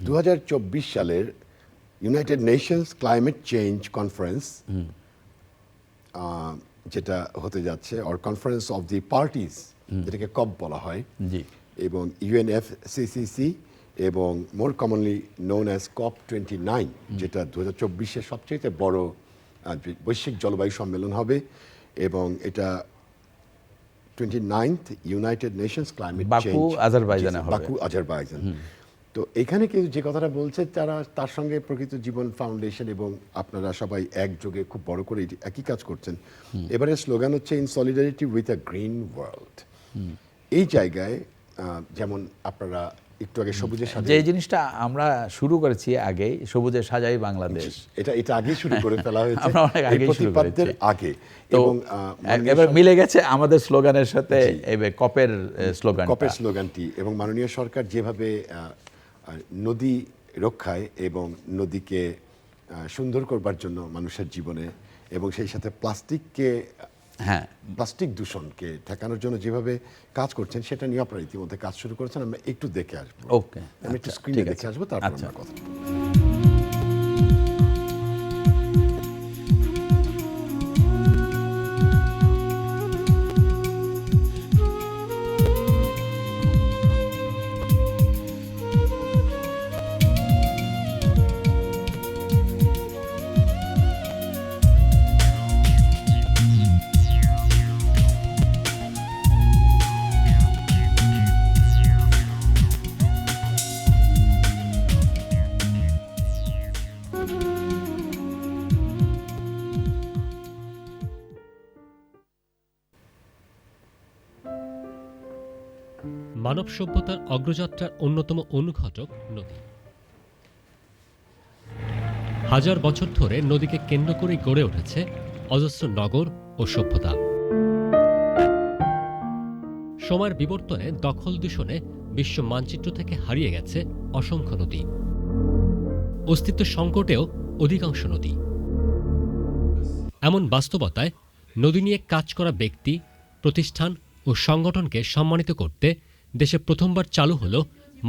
2024 সালের United Nations climate change conference যেটা হতে যাচ্ছে, or conference of the parties, যেটাকে কপ বলা হয়, এবং UNFCCC এবং মোর কমনলি নোন অ্যাজ COP29, যেটা 2024-এর সবচেয়ে বড় বৈশ্বিক জলবায়ু সম্মেলন হবে, এবং এটা 29th United Nations climate change, Baku আজারবাইজানে হবে। Baku Azerbaijan. তো এখানে কিন্তু যে কথাটা বলছে তার সঙ্গে প্রকৃত জীবন ফাউন্ডেশন এবং আপনারা সবাই একযোগে খুব বড় করে একই কাজ করছেন। এবারে স্লোগান হচ্ছে in solidarity with a green world. এই জায়গায় যেমন আপনারা একটু আগে সবুজের সাথে যে জিনিসটা আমরা শুরু করেছি আগে, সবুজে সাজাই বাংলাদেশ, এটা আগে শুরু করে ফেলা হয়েছে আমরা অনেক আগে শুরু করেছি আগে। তো এবং এবার মিলে গেছে আমাদের স্লোগানের সাথে কপের স্লোগানটি, এবং মাননীয় সরকার যেভাবে নদী রক্ষায় এবং নদীকে সুন্দর করবার জন্য মানুষের জীবনে এবং সেই সাথে প্লাস্টিক দূষণকে ঠেকানোর জন্য যেভাবে কাজ করছেন সেটা নিয়ে আপনারা ইতিমধ্যে কাজ শুরু করেছেন। আমরা একটু দেখে আসবো। ওকে, আমি একটু স্ক্রিনে দেখে আসবো, তারপর আমরা কথা বলবো। মানব সভ্যতার অগ্রযাত্রার অন্যতম অনুঘটক নদী। হাজার বছর ধরে নদীকে কেন্দ্র করে গড়ে উঠেছে অজস্র নগর ও সভ্যতা। সময়ের বিবর্তনে দখল দূষণে বিশ্ব মানচিত্র থেকে হারিয়ে গেছে অসংখ্য নদী। অস্তিত্ব সংকটেও অধিকাংশ নদী। এমন বাস্তবতায় নদী নিয়ে কাজ করা ব্যক্তি, প্রতিষ্ঠান ও সংগঠনকে সম্মানিত করতে দেশে প্রথমবার চালু হলো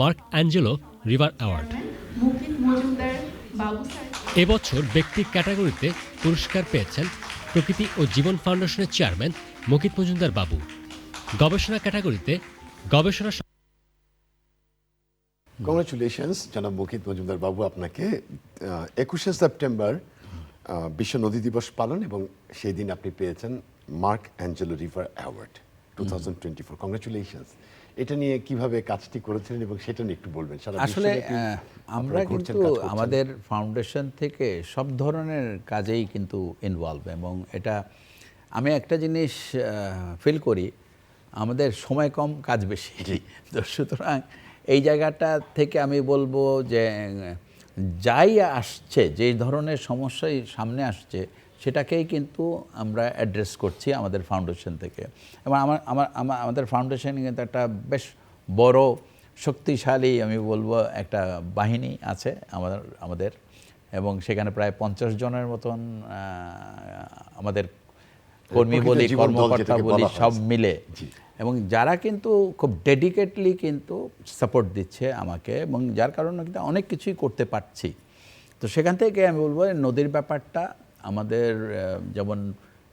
মার্ক অ্যাঞ্জেলো রিভার অ্যাওয়ার্ড। এবছর ব্যক্তি ক্যাটাগরিতে পুরস্কার পেয়েছেন প্রকৃতি ও জীবন ফাউন্ডেশনের চেয়ারম্যান মুকিত মজুমদার বাবু। গবেষণা ক্যাটাগরিতে গবেষণা। কংগ্রেচুলেশনস জনাব মুকিত মজুমদার বাবু, আপনাকে 21শে সেপ্টেম্বর বিশ্ব নদী দিবস পালন, এবং সেই দিন আপনি পেয়েছেন mark Angelo river award 2024। Congratulations. এটা নিয়ে কিভাবে কাজটি করেছিলেন এবং সেটা নিয়ে একটু বলবেন। আসলে আমরা কিন্তু আমাদের ফাউন্ডেশন থেকে সব ধরনের কাজেই কিন্তু ইনভলভ, এবং এটা আমি একটা জিনিস ফিল করি, আমাদের সময় কম কাজ বেশি। তো সুতরাং এই জায়গাটা থেকে আমি বলবো যে যাই আসছে, যে ধরনের সমস্যাই সামনে আসছে সেটাকেই কিন্তু আমরা অ্যাড্রেস করছি আমাদের ফাউন্ডেশন থেকে। এবং আমাদের ফাউন্ডেশন কিন্তু একটা বেশ বড় শক্তিশালী আমি বলবো একটা বাহিনী আছে আমাদের, এবং সেখানে প্রায় 50 জনের মতন আমাদের কর্মী বলি, কর্মকর্তা বলি, সব মিলে, এবং যারা কিন্তু খুব ডেডিকেটলি কিন্তু সাপোর্ট দিচ্ছে আমাকে, এবং যার কারণে কিন্তু অনেক কিছুই করতে পারছি। তো সেখান থেকে আমি বলবো নদীর ব্যাপারটা আমাদের, যেমন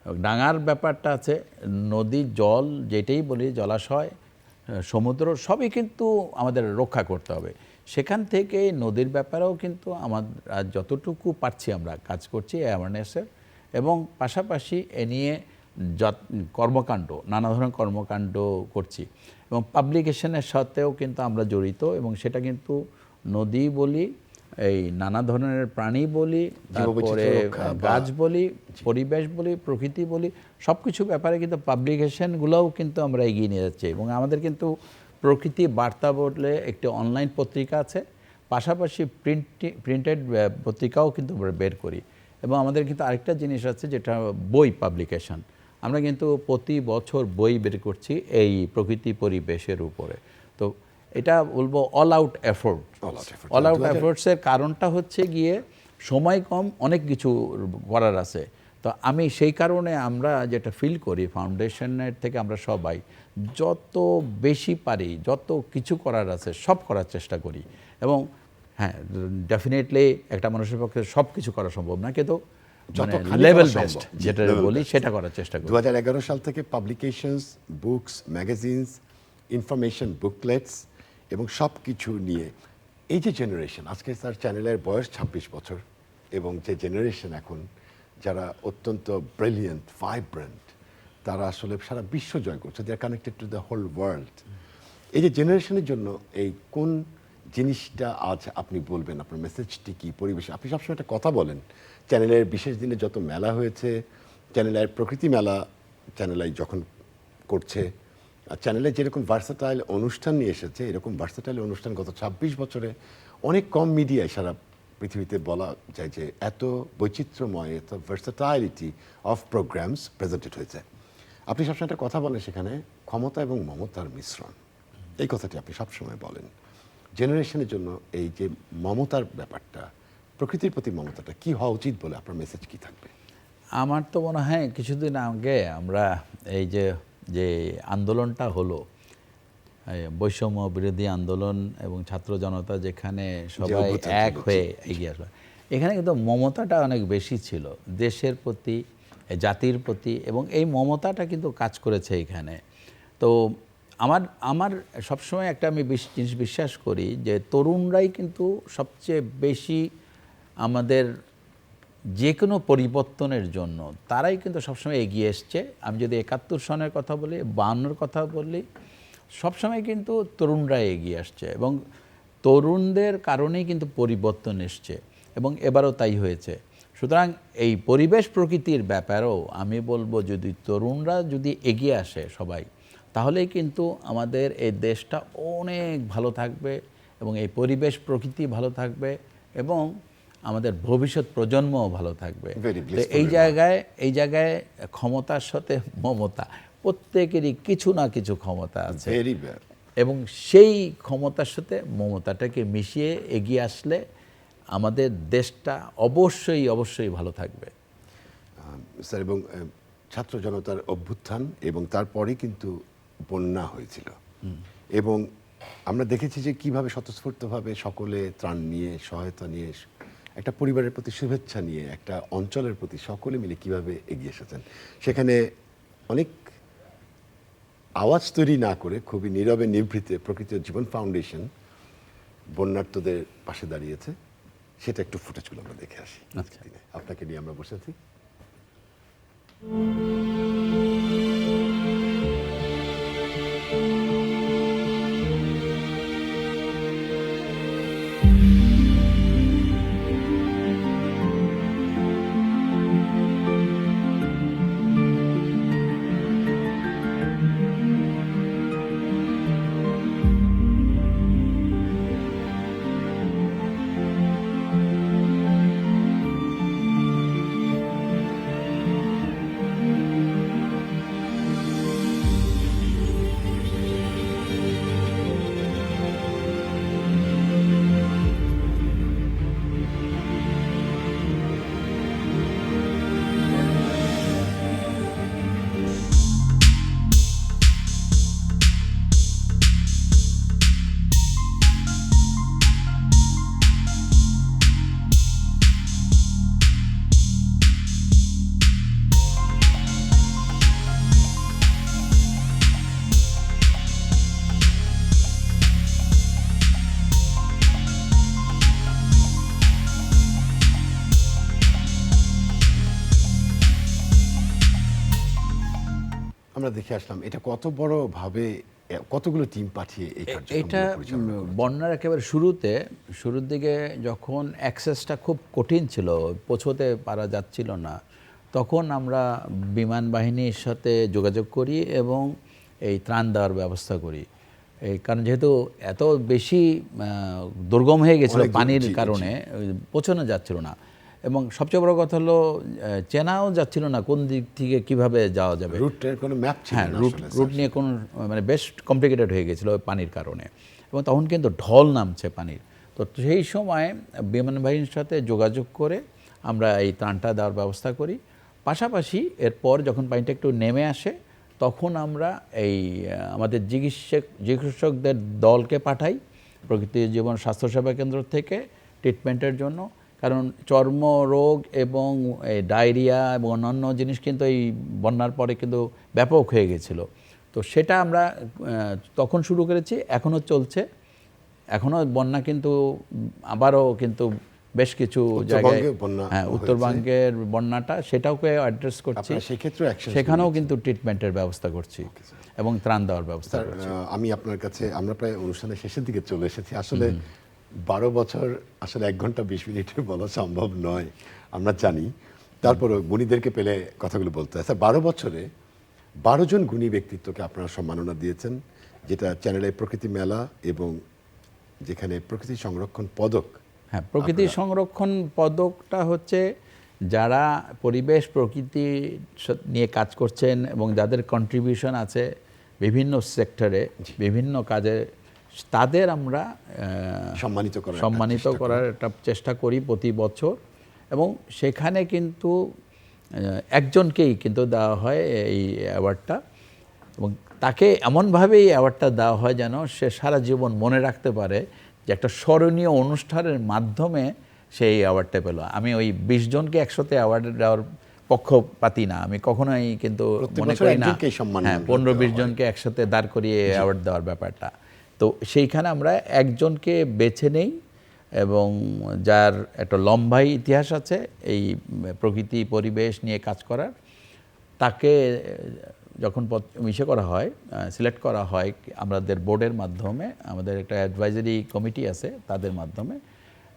ডাঙার ব্যাপারটা আছে, নদী, জল যেটাই বলি, জলাশয়, সমুদ্র, সবই কিন্তু আমাদের রক্ষা করতে হবে। সেখান থেকে নদীর ব্যাপারেও কিন্তু আমাদের যতটুকু পারছি আমরা কাজ করছি অ্যাওয়ারনেসের, এবং পাশাপাশি এ নিয়ে কর্মকাণ্ড, নানা ধরনের কর্মকাণ্ড করছি, এবং পাবলিকেশনের সাথেও কিন্তু আমরা জড়িত, এবং সেটা কিন্তু নদী বলি, এই নানা ধরনের প্রাণী বলি, তারপরে গাছ বলি, পরিবেশ বলি, প্রকৃতি বলি, সব কিছু ব্যাপারে কিন্তু পাবলিকেশনগুলোও কিন্তু আমরা এগিয়ে নিয়ে যাচ্ছি। এবং আমাদের কিন্তু প্রকৃতি বার্তা বলে একটি অনলাইন পত্রিকা আছে, পাশাপাশি প্রিন্টেড পত্রিকাও কিন্তু আমরা বের করি। এবং আমাদের কিন্তু আরেকটা জিনিস আছে যেটা বই পাবলিকেশন, আমরা কিন্তু প্রতি বছর বই বের করছি এই প্রকৃতি পরিবেশের উপরে। তো এটা বলবো অল আউট এফোর্টসের কারণটা হচ্ছে গিয়ে সময় কম, অনেক কিছু করার আছে। তো আমি সেই কারণে আমরা যেটা ফিল করি ফাউন্ডেশনের থেকে আমরা সবাই যত বেশি পারি, যত কিছু করার আছে সব করার চেষ্টা করি। এবং হ্যাঁ, ডেফিনেটলি একটা মানুষের পক্ষে সব কিছু করা সম্ভব না, কিন্তু লেভেল বেস্ট যেটা বলি সেটা করার চেষ্টা করি। 2011 সাল থেকে পাবলিকেশনস, বুকস, ম্যাগাজিনস, ইনফরমেশন বুকলেটস এবং সব কিছু নিয়ে এই যে জেনারেশন, আজকে স্যার চ্যানেলের বয়স 26 বছর, এবং যে জেনারেশন এখন যারা অত্যন্ত ব্রিলিয়েন্ট, ভাইব্রেন্ট, তারা আসলে সারা বিশ্ব জয় করছে, they are connected to the whole world. এই যে জেনারেশনের জন্য এই কোন জিনিসটা আজ আপনি বলবেন, আপনার মেসেজটি কি পরিবেশে? আপনি সবসময় একটা কথা বলেন, চ্যানেলের বিশেষ দিনে যত মেলা হয়েছে, চ্যানেলের প্রকৃতি মেলা চ্যানেল আই যখন করছে, আর চ্যানেলে যেরকম ভার্সাটাইল অনুষ্ঠান নিয়ে এসেছে, এরকম ভার্সাটাইল অনুষ্ঠান গত ২৬ বছরে অনেক কম মিডিয়ায় সারা পৃথিবীতে বলা যায় যে এত বৈচিত্র্যময়, এত ভার্সাটাইলিটি অফ প্রোগ্রামস প্রেজেন্টেড হয়েছে। আপনি সবসময় একটা কথা বলেন সেখানে, ক্ষমতা এবং মমতার মিশ্রণ, এই কথাটি আপনি সবসময় বলেন। জেনারেশনের জন্য এই যে মমতার ব্যাপারটা, প্রকৃতির প্রতি মমতাটা কি হওয়া উচিত বলে আপনার মেসেজ কি থাকবে? আমার তো মনে হয় কিছুদিন আগে আমরা এই যে যে আন্দোলনটা হলো, এই বৈষম্য বিরোধী আন্দোলন এবং ছাত্র জনতা যেখানে সবাই অভ্যুত্থান এক ছিল, হয়ে এগিয়ে আসলো, এখানে কিন্তু মমতাটা অনেক বেশি ছিল দেশের প্রতি, জাতির প্রতি, এবং এই মমতাটা কিন্তু কাজ করেছে এখানে। তো আমার আমার সবসময় একটা আমি জিনিস বিশ্বাস করি যে তরুণরাই কিন্তু সবচেয়ে বেশি আমাদের যে কোনো পরিবর্তনের জন্য তারাই কিন্তু সবসময় এগিয়ে এসছে। আমি যদি ৭১ সনের কথা বলি, ৫২-র কথা বলি, সবসময় কিন্তু তরুণরা এগিয়ে আসছে এবং তরুণদের কারণেই কিন্তু পরিবর্তন এসছে এবং এবারও তাই হয়েছে। সুতরাং এই পরিবেশ প্রকৃতির ব্যাপারেও আমি বলবো, যদি তরুণরা যদি এগিয়ে আসে সবাই, তাহলেই কিন্তু আমাদের এই দেশটা অনেক ভালো থাকবে এবং এই পরিবেশ প্রকৃতি ভালো থাকবে এবং আমাদের ভবিষ্যৎ প্রজন্মও ভালো থাকবে। তো এই জায়গায় ক্ষমতার সাথে মমতা, প্রত্যেকেরই কিছু না কিছু ক্ষমতা আছে এবং সেই ক্ষমতার সাথে মমতাটাকে মিশিয়ে এগিয়ে আসলে আমাদের দেশটা অবশ্যই অবশ্যই ভালো থাকবে। স্যার, এবং ছাত্র জনতার অভ্যুত্থান এবং তারপরে কিন্তু বন্যা হয়েছিল এবং আমরা দেখেছি যে কিভাবে স্বতঃস্ফূর্তভাবে সকলে ত্রাণ নিয়ে, সহায়তা নিয়ে, একটা পরিবারের প্রতি শুভেচ্ছা নিয়ে, একটা অঞ্চলের প্রতি সকলে মিলে কিভাবে এগিয়ে এসেছেন। সেখানে অনেক আওয়াজ তৈরি না করে খুবই নীরবে নিভৃতে প্রকৃতি ও জীবন ফাউন্ডেশন বন্যার্তদের পাশে দাঁড়িয়েছে। সেটা একটু ফুটেজগুলো আমরা দেখে আসি। আপনাকে নিয়ে আমরা বসে আছি। আমরা দেখে আসলাম এটা কত বড় ভাবে কতগুলো টিম পাঠিয়ে এই এটা কার্যক্রম বন্যার একেবারে শুরুর দিকে যখন অ্যাক্সেসটা খুব কঠিন ছিল, পৌঁছতে পারা যাচ্ছিল না, তখন আমরা বিমান বাহিনীর সাথে যোগাযোগ করি এবং এই ত্রাণ দেওয়ার ব্যবস্থা করি। এই কারণ যেহেতু এত বেশি দুর্গম হয়ে গেছিলো পানির কারণে, পৌঁছানো যাচ্ছিল না এবং সবচেয়ে বড় কথা হলো চেনাও যাচ্ছিল না কোন দিক থেকে কিভাবে যাওয়া যাবে। রুটের কোনো ম্যাপ ছিল না, রুট নিয়ে কোনো মানে বেশ কমপ্লিকেটেড হয়ে গেছিলো পানির কারণে এবং তখন কিন্তু ঢল নামছে পানির। তো সেই সময় বিমান বাহিনীর সাথে যোগাযোগ করে আমরা এই ত্রাণটা দেওয়ার ব্যবস্থা করি। পাশাপাশি এরপর যখন পানিটা একটু নেমে আসে তখন আমরা এই আমাদের চিকিৎসকদের দলকে পাঠাই প্রকৃতি জীবন স্বাস্থ্যসেবা কেন্দ্র থেকে ট্রিটমেন্টের জন্য। কারণ চর্মরোগ এবং ডায়রিয়া এবং অন্যান্য জিনিস কিন্তু এই বন্যার পরে কিন্তু ব্যাপক হয়ে গেছিলো। তো সেটা আমরা তখন শুরু করেছি, এখনও চলছে। এখনও বন্যা কিন্তু আবারও কিন্তু বেশ কিছু জায়গায়, উত্তরবঙ্গের বন্যাটা সেটাওকে অ্যাড্রেস করছি, সেখানেও কিন্তু ট্রিটমেন্টের ব্যবস্থা করছি এবং ত্রাণ দেওয়ার ব্যবস্থা করছি। আমি আপনার কাছে, আমরা প্রায় অনুষ্ঠানের শেষের দিকে চলে এসেছি। আসলে 12 বছর আসলে 1 ঘন্টা 20 মিনিটে বলা সম্ভব নয়, আমরা জানি। তারপরও গুণীদেরকে পেলে কথাগুলো বলতে হয়। স্যার, 12 বছরে 12 জন গুণী ব্যক্তিত্বকে আপনারা সম্মাননা দিয়েছেন, যেটা চ্যানেলে প্রকৃতি মেলা এবং যেখানে প্রকৃতি সংরক্ষণ পদক। হ্যাঁ, প্রকৃতি সংরক্ষণ পদকটা হচ্ছে যারা পরিবেশ প্রকৃতি নিয়ে কাজ করছেন এবং যাদের কন্ট্রিবিউশন আছে বিভিন্ন সেক্টরে বিভিন্ন কাজে, তাদের আমরা সম্মানিত করার একটা চেষ্টা করি প্রতি বছর। এবং সেখানে কিন্তু একজনকেই কিন্তু দেওয়া হয় এই অ্যাওয়ার্ডটা, এবং তাকে এমনভাবেই অ্যাওয়ার্ডটা দেওয়া হয় যেন সে সারা জীবন মনে রাখতে পারে যে একটা স্মরণীয় অনুষ্ঠানের মাধ্যমে সেই অ্যাওয়ার্ডটা পেল। আমি ওই 20 জনকে একসাথে অ্যাওয়ার্ড দেওয়ার পক্ষপাতি না, আমি কখনোই কিন্তু মনে করি না 15-20 জনকে একসাথে দাঁড় করিয়ে অ্যাওয়ার্ড দেওয়ার ব্যাপারটা। তো সেইখানে আমরা একজনকে বেছে নেই এবং যার একটা লম্বা ইতিহাস আছে এই প্রকৃতি পরিবেশ নিয়ে কাজ করার, তাকে যখন করা হয়, সিলেক্ট করা হয় আমাদের বোর্ডের মাধ্যমে, আমাদের একটা অ্যাডভাইজারি কমিটি আছে তাদের মাধ্যমে।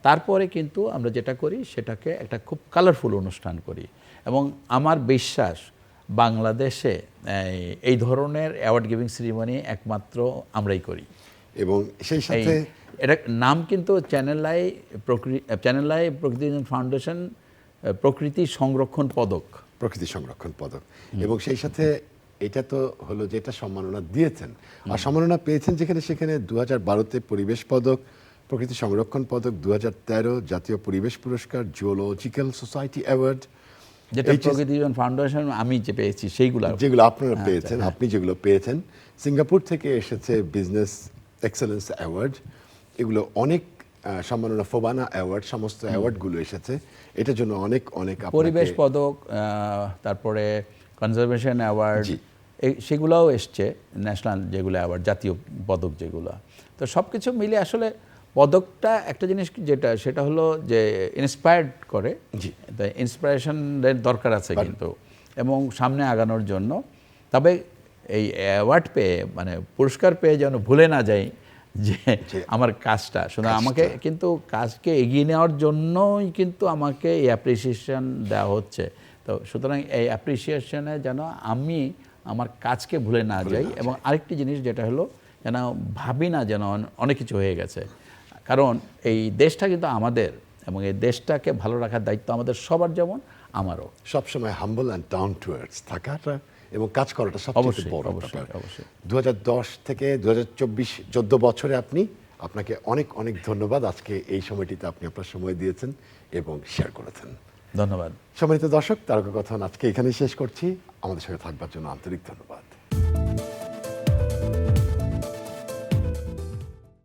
তারপরে কিন্তু আমরা যেটা করি সেটাকে একটা খুব কালারফুল অনুষ্ঠান করি। এবং আমার বিশ্বাস বাংলাদেশে এই ধরনের অ্যাওয়ার্ড গিভিং সেরিমনি একমাত্র আমরাই করি। এবং সেই সাথে এটা নাম কিন্তু চ্যানেল আই প্রকৃতি ফাউন্ডেশন প্রকৃতি সংরক্ষণ পদক। প্রকৃতি সংরক্ষণ পদক। এবং সেই সাথে এটা তো হলো যেটা সম্মাননা দিয়েছেন, আর সম্মাননা পেয়েছেন যেখানে সেখানে 2012-তে পরিবেশ পদক, প্রকৃতি সংরক্ষণ পদক, 2013 জাতীয় পরিবেশ পুরস্কার, জিওলজিক্যাল সোসাইটি অ্যাওয়ার্ড, যেটা প্রকৃতি ফাউন্ডেশন আমি যে পেয়েছি যেগুলো আপনারা পেয়েছেন, আপনি যেগুলো পেয়েছেন। সিঙ্গাপুর থেকে এসেছে বিজনেস এক্সেলেন্স অ্যাওয়ার্ড, এগুলো অনেক সম্মাননা, ফোবানা অ্যাওয়ার্ড, সমস্ত অ্যাওয়ার্ডগুলো এসেছে। এটার জন্য অনেক অনেক পরিবেশ পদক, তারপরে কনজারভেশন অ্যাওয়ার্ড, সেগুলোও এসছে, ন্যাশনাল যেগুলো অ্যাওয়ার্ড, জাতীয় পদক যেগুলো। তো সব কিছু মিলে আসলে পদকটা একটা জিনিস যেটা, সেটা হলো যে ইন্সপায়ার্ড করে, তাই ইন্সপিরেশনের দরকার আছে কিন্তু, এবং সামনে আগানোর জন্য। তবে এই অ্যাওয়ার্ড পেয়ে, মানে পুরস্কার পেয়ে যেন ভুলে না যাই যে আমার কাজটা শুধু আমাকে, কিন্তু কাজকে এগিয়ে নেওয়ার জন্যই কিন্তু আমাকে এই অ্যাপ্রিসিয়েশন দেওয়া হচ্ছে। তো সুতরাং এই অ্যাপ্রিসিয়েশনে যেন আমি আমার কাজকে ভুলে না যাই। এবং আরেকটি জিনিস যেটা হলো, যেন ভাবি না যেন অনেক কিছু হয়ে গেছে, কারণ এই দেশটা কিন্তু আমাদের, এবং এই দেশটাকে ভালো রাখার দায়িত্ব আমাদের সবার, যেমন আমারও। সবসময় হাম্বল অ্যান্ড ডাউন টু আর্থ থাকাটা এবং কাজ করাটা সবচেয়ে বড় ব্যাপার। 2010 থেকে 2024 14 বছরে আপনাকে অনেক অনেক ধন্যবাদ। আজকে এই সময়টিতে আপনি আপনার সময় দিয়েছেন এবং শেয়ার করেছেন। ধন্যবাদ। সম্মানিত দর্শক, তারকা কথা আজকে এখানেই শেষ করছি। আমাদের সঙ্গে থাকবার জন্য আন্তরিক ধন্যবাদ।